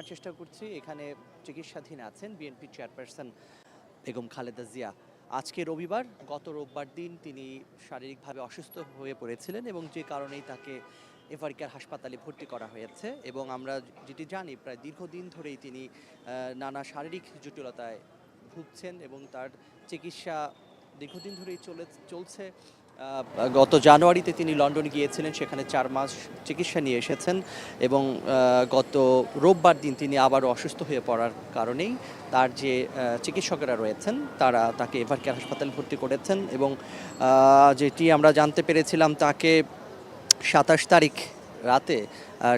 জানার চেষ্টা করছি এখানে চিকিৎসাধীন আছেন বিএনপি চেয়ারপারসন বেগম খালেদা জিয়া। আজকে রবিবার, গত রোববার দিন তিনি শারীরিকভাবে অসুস্থ হয়ে পড়েছিলেন এবং যে কারণেই তাকে এভার কেয়ার হাসপাতালে ভর্তি করা হয়েছে। এবং আমরা যেটি জানি প্রায় দীর্ঘদিন ধরেই তিনি নানা শারীরিক জটিলতায় ভুগছেন এবং তার চিকিৎসা দীর্ঘদিন ধরেই চলছে। গত জানুয়ারিতে তিনি লন্ডন গিয়েছিলেন, সেখানে 4 মাস চিকিৎসা নিয়ে এসেছেন এবং গত রোববার দিন তিনি আবারও অসুস্থ হয়ে পড়ার কারণেই তার যে চিকিৎসকেরা রয়েছেন তারা তাকে এভার কেয়ার হাসপাতালে ভর্তি করেছেন। এবং যেটি আমরা জানতে পেরেছিলাম, তাকে 27 তারিখ রাতে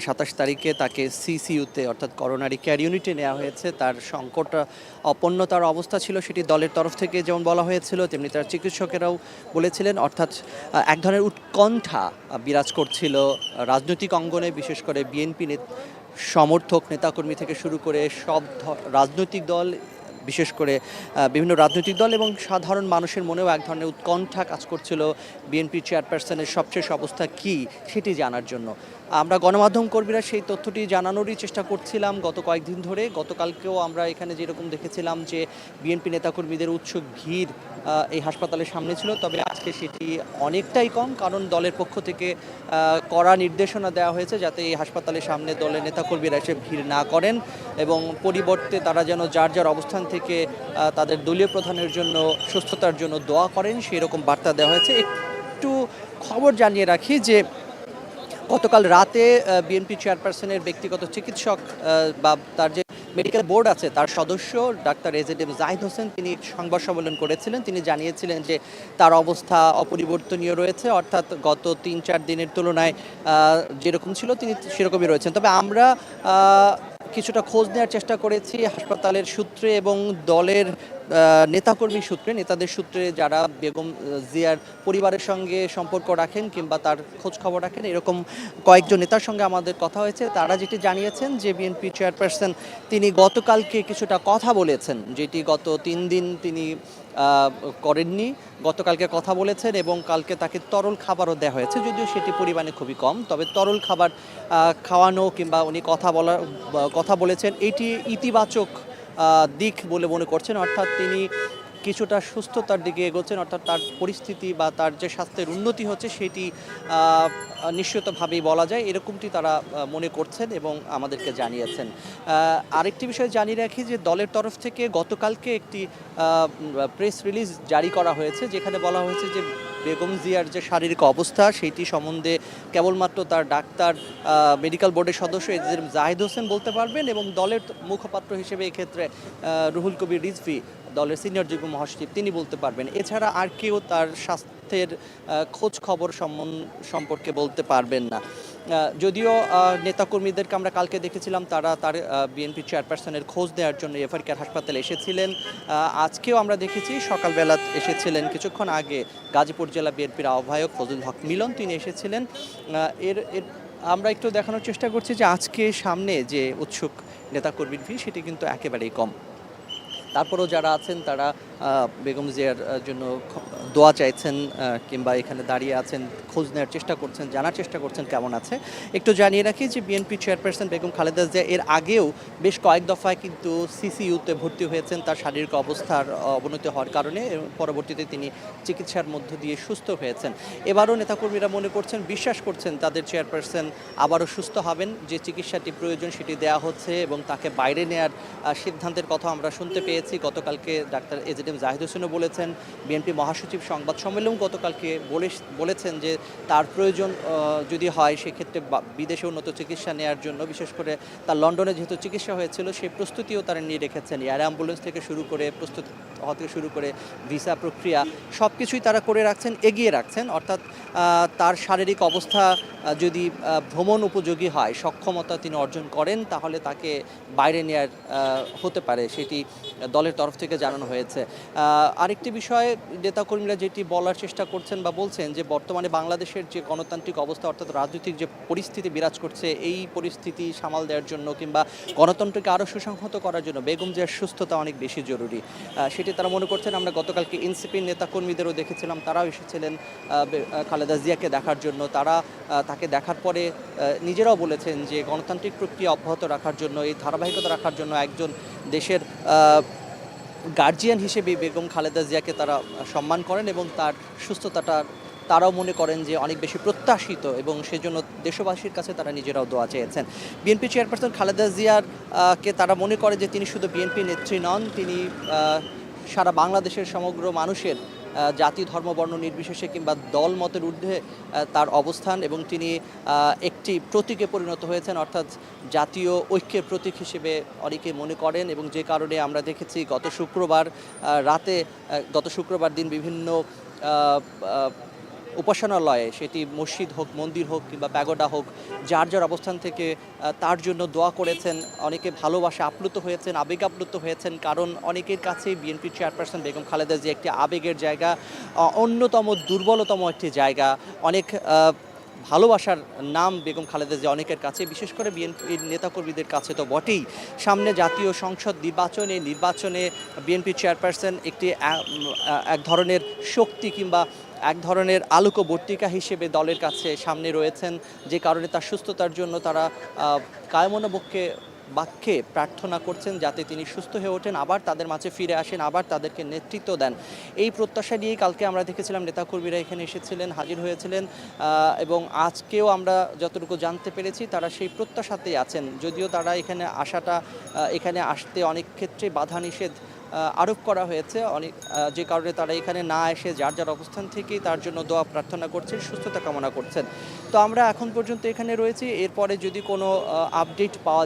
27 তারিখে তাকে সিসিইউতে অর্থাৎ করোনারি কেয়ার ইউনিটে নেওয়া হয়েছে। তার সংকট অপন্নতার অবস্থা ছিল, সেটি দলের তরফ থেকে যেমন বলা হয়েছিল তেমনি তার চিকিৎসকেরাও বলেছিলেন। অর্থাৎ এক ধরনের উৎকণ্ঠা বিরাজ করছিল রাজনৈতিক অঙ্গনে, বিশেষ করে বিএনপি সমর্থক নেতাকর্মী থেকে শুরু করে সব রাজনৈতিক দল, বিশেষ করে বিভিন্ন রাজনৈতিক দল এবং সাধারণ মানুষের মনেও এক ধরনের উৎকণ্ঠা কাজ করছিল বিএনপি চেয়ারপারসনের সবশেষ অবস্থা কী সেটি জানার জন্য। আমরা গণমাধ্যম কর্মীরা সেই তথ্যটি জানানোরই চেষ্টা করছিলাম গত কয়েকদিন ধরে। গতকালকেও আমরা এখানে যেরকম দেখেছিলাম যে বিএনপি নেতাকর্মীদের উৎসুক ভিড় এই হাসপাতালের সামনে ছিল, তবে আজকে সেটি অনেকটাই কম, কারণ দলের পক্ষ থেকে কড়া নির্দেশনা দেওয়া হয়েছে যাতে এই হাসপাতালের সামনে দলের নেতাকর্মীরা এসে ভিড় না করেন এবং পরিবর্তে তারা যেন যার যার অবস্থান থেকে তাদের দলীয় প্রধানের জন্য সুস্থতার জন্য দোয়া করেন, সেই রকম বার্তা দেওয়া হয়েছে। একটু খবর জানিয়ে রাখি যে গতকাল রাতে বিএনপি চেয়ারপারসনের ব্যক্তিগত চিকিৎসক বা তার যে মেডিকেল বোর্ড আছে তার সদস্য ডাক্তার এজেডএম জাহিদ হোসেন তিনি সংবাদ সম্মেলন করেছিলেন। তিনি জানিয়েছিলেন যে তার অবস্থা অপরিবর্তনীয় রয়েছে, অর্থাৎ গত 3-4 দিনের তুলনায় যেরকম ছিল তিনি সেরকমই রয়েছেন। তবে আমরা কিছুটা খোঁজ নেওয়ার চেষ্টা করেছি হাসপাতালের সূত্রে এবং দলের নেতাকর্মী সূত্রে, নেতাদের সূত্রে যারা বেগম জিয়ার পরিবারের সঙ্গে সম্পর্ক রাখেন কিংবা তার খোঁজ খবর রাখেন, এরকম কয়েকজন নেতার সঙ্গে আমাদের কথা হয়েছে। তারা যেটি জানিয়েছেন যে বিএনপি চেয়ারপারসন তিনি গতকালকে কিছুটা কথা বলেছেন, যেটি গত 3 দিন তিনি করেননি। গতকালকে কথা বলেছেন এবং কালকে তাকে তরল খাবারও দেওয়া হয়েছে, যদিও সেটি পরিমাণে খুবই কম। তবে তরল খাবার খাওয়ানো কিংবা উনি কথা বলেছেন এটি ইতিবাচক দিক বলে মনে করছেন, অর্থাৎ তিনি কিছুটা সুস্থতার দিকে এগোচ্ছেন, অর্থাৎ তার পরিস্থিতি বা তার যে স্বাস্থ্যের উন্নতি হচ্ছে সেটি নিশ্চিতভাবেই বলা যায়, এরকমটি তারা মনে করছেন এবং আমাদেরকে জানিয়েছেন। আরেকটি বিষয় জানিয়ে রাখি যে দলের তরফ থেকে গতকালকে একটি প্রেস রিলিজ জারি করা হয়েছে, যেখানে বলা হয়েছে যে বেগম জিয়ার যে শারীরিক অবস্থা সেটি সম্বন্ধে কেবলমাত্র তার ডাক্তার মেডিকেল বোর্ডের সদস্য এজেডএম জাহিদ হোসেন বলতে পারবেন এবং দলের মুখপাত্র হিসেবে এক্ষেত্রে রুহুল কবির রিজভী, দলের সিনিয়র যুগ্ম মহাসচিব, তিনি বলতে পারবেন। এছাড়া আর কেউ তার স্বাস্থ্যের খোঁজ খবর সম্পর্কে বলতে পারবেন না। যদিও নেতাকর্মীদেরকে আমরা কালকে দেখেছিলাম তারা তার বিএনপি চেয়ারপারসনের খোঁজ দেওয়ার জন্য এভার কেয়ার হাসপাতালে এসেছিলেন। আজকেও আমরা দেখেছি সকালবেলা এসেছিলেন, কিছুক্ষণ আগে গাজীপুর জেলা বিএনপির আহ্বায়ক ফজলুল হক মিলন তিনি এসেছিলেন। এর আমরা একটু দেখানোর চেষ্টা করছি যে আজকে সামনে যে উৎসুক নেতাকর্মীর ভিড় সেটি কিন্তু একেবারেই কম। তারপরেও যারা আছেন তারা বেগম জিয়ার জন্য দোয়া চাইছেন কিংবা এখানে দাঁড়িয়ে আছেন, খোঁজ নেওয়ার চেষ্টা করছেন, জানার চেষ্টা করছেন কেমন আছে। একটু জানিয়ে রাখি যে বিএনপি চেয়ারপারসন বেগম খালেদা জিয়া এর আগেও বেশ কয়েক দফায় কিন্তু সিসিইউতে ভর্তি হয়েছেন তার শারীরিক অবস্থার অবনতি হওয়ার কারণে, পরবর্তীতে তিনি চিকিৎসার মধ্য দিয়ে সুস্থ হয়েছেন। এবারও নেতাকর্মীরা মনে করছেন, বিশ্বাস করছেন তাদের চেয়ারপারসন আবারও সুস্থ হবেন, যে চিকিৎসাটি প্রয়োজন সেটি দেওয়া হচ্ছে এবং তাকে বাইরে নেওয়ার সিদ্ধান্তের কথা আমরা শুনতে পেয়েছি। গতকালকে ডাক্তার এজেডএম জাহিদ হোসেনও বলেছেন, বিএনপি মহাসচিব সংবাদ সম্মেলন গতকালকে বলেছেন যে তার প্রয়োজন যদি হয় সেক্ষেত্রে বিদেশে উন্নত চিকিৎসা নেওয়ার জন্য, বিশেষ করে তার লন্ডনে যেহেতু চিকিৎসা হয়েছিল সেই প্রস্তুতিও তারা নিয়ে রেখেছেন। এয়ার অ্যাম্বুলেন্স থেকে শুরু করে প্রস্তুত হওয়া থেকে শুরু করে ভিসা প্রক্রিয়া সব কিছুই তারা করে রাখছেন, এগিয়ে রাখছেন। অর্থাৎ তার শারীরিক অবস্থা যদি ভ্রমণ উপযোগী হয়, সক্ষমতা তিনি অর্জন করেন, তাহলে তাকে বাইরে নেওয়ার হতে পারে, সেটি দলের তরফ থেকে জানানো হয়েছে। আরেকটি বিষয় নেতাকর্মীরা নেতাকর্মীরা যেটি বলার চেষ্টা করছেন বা বলছেন যে বর্তমানে বাংলাদেশের যে গণতান্ত্রিক অবস্থা অর্থাৎ রাজনৈতিক যে পরিস্থিতি বিরাজ করছে এই পরিস্থিতি সামাল দেওয়ার জন্য কিংবা গণতন্ত্রকে আরও সুসংহত করার জন্য বেগম জিয়ার সুস্থতা অনেক বেশি জরুরি। সেটি তারা মনে করছেন। আমরা গতকালকে এনসিপির নেতাকর্মীদেরও দেখেছিলাম, তারাও এসেছিলেন খালেদা জিয়াকে দেখার জন্য। তারা তাকে দেখার পরে নিজেরাও বলেছেন যে গণতান্ত্রিক প্রক্রিয়া অব্যাহত রাখার জন্য, এই ধারাবাহিকতা রাখার জন্য একজন দেশের গার্জিয়ান হিসেবে বেগম খালেদা জিয়াকে তারা সম্মান করেন এবং তার সুস্থতাটা তারাও মনে করেন যে অনেক বেশি প্রত্যাশিত এবং সেজন্য দেশবাসীর কাছে তারা নিজেরাও দোয়া চেয়েছেন। বিএনপি চেয়ারপারসন খালেদা জিয়ার কে তারা মনে করে যে তিনি শুধু বিএনপি নেত্রী নন, তিনি সারা বাংলাদেশের সমগ্র মানুষের জাতি ধর্ম বর্ণ নির্বিশেষে কিংবা দল মতের ঊর্ধ্বে তার অবস্থান এবং তিনি একটি প্রতীকে পরিণত হয়েছেন, অর্থাৎ জাতীয় ঐক্যের প্রতীক হিসেবে অনেকে মনে করেন। এবং যে কারণে আমরা দেখেছি গত শুক্রবার দিন বিভিন্ন উপাসনালয়ে, সেটি মসজিদ হোক, মন্দির হোক কিংবা প্যাগোডা হোক, যার যার অবস্থান থেকে তার জন্য দোয়া করেছেন। অনেকে ভালোবাসা আপ্লুত হয়েছেন, আবেগ আপ্লুত হয়েছেন, কারণ অনেকের কাছেই বিএনপি চেয়ারপারসন বেগম খালেদা জিয়া একটি আবেগের জায়গা, অন্যতম দুর্বলতম একটি জায়গা। অনেক ভালোবাসার নাম বেগম খালেদা জিয়া অনেকের কাছে, বিশেষ করে বিএনপির নেতাকর্মীদের কাছে তো বটেই। সামনে জাতীয় সংসদ নির্বাচনে বিএনপি চেয়ারপারসন একটি এক ধরনের শক্তি কিংবা এক ধরনের আলোকবর্তিকা হিসেবে দলের কাছে সামনে রয়েছেন, যে কারণে তার সুস্থতার জন্য তারা কায়মনা বাক্যে প্রার্থনা করছেন যাতে তিনি সুস্থ হয়ে ওঠেন, আবার তাদের মাঝে ফিরে আসেন, আবার তাদেরকে নেতৃত্ব দেন। এই প্রত্যাশা নিয়েই কালকে আমরা দেখেছিলাম নেতাকর্মীরা এখানে এসেছিলেন, হাজির হয়েছিলেন এবং আজকেও আমরা যতটুকু জানতে পেরেছি তারা সেই প্রত্যাশাতেই আছেন। যদিও তারা এখানে আসতে অনেক ক্ষেত্রে বাধা নিষেধ আরোপ করা হয়েছে, যে কারণে তারা এখানে না এসে যার যার অবস্থান থেকেই তার জন্য দোয়া প্রার্থনা করছেন, সুস্থতা কামনা করছেন। তো আমরা এখন পর্যন্ত এখানে রয়েছি, এরপরে যদি কোনো আপডেট পাওয়া